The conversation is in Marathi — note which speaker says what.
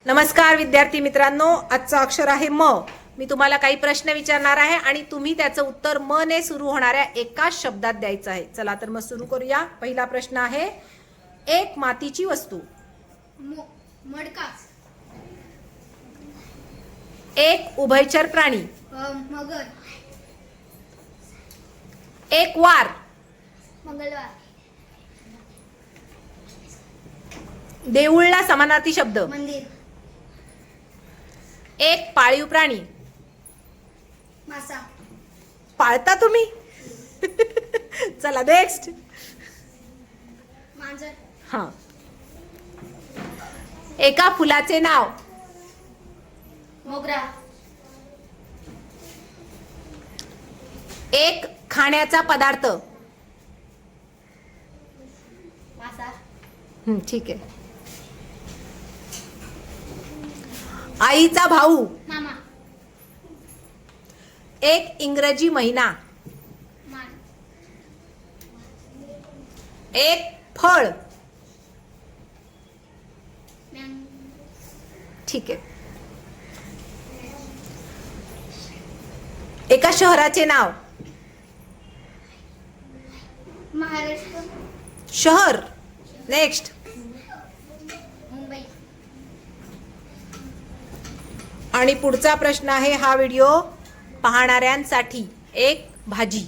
Speaker 1: नमस्कार विद्यार्थी मित्रांनो, आजचं अक्षर आहे म. मी तुम्हाला काही प्रश्न विचारणार आहे आणि तुम्ही त्याचं उत्तर म ने सुरू होणाऱ्या एकाच शब्दात द्यायचं आहे. चला तर मग सुरू करूया. पहिला प्रश्न आहे, एक मातीची वस्तू.
Speaker 2: मडका.
Speaker 1: एक उभयचर प्राणी.
Speaker 2: मगर.
Speaker 1: एक वार.
Speaker 2: मंगळवार.
Speaker 1: देऊळला समानार्थी शब्द.
Speaker 2: मंदिर.
Speaker 1: एक पाळीव प्राणी.
Speaker 2: मासा.
Speaker 1: पाळता तुम्ही? चला नेक्स्ट.
Speaker 2: मांजर.
Speaker 1: हा. एका फुलाचे नाव.
Speaker 2: मोगरा.
Speaker 1: एक खाण्याचा पदार्थ.
Speaker 2: मासा.
Speaker 1: ठीक आहे. आईचा भाऊ.
Speaker 2: मामा.
Speaker 1: एक इंग्रजी महिना.
Speaker 2: मान. एक
Speaker 1: फळ.
Speaker 2: मँग.
Speaker 1: ठीक आहे. एका शहराचे नाव.
Speaker 2: महाराष्ट्र.
Speaker 1: शहर. नेक्स्ट.
Speaker 2: मुंबई.
Speaker 1: आणि पुढचा प्रश्न आहे हा व्हिडिओ पाहणाऱ्यांसाठी, एक भाजी.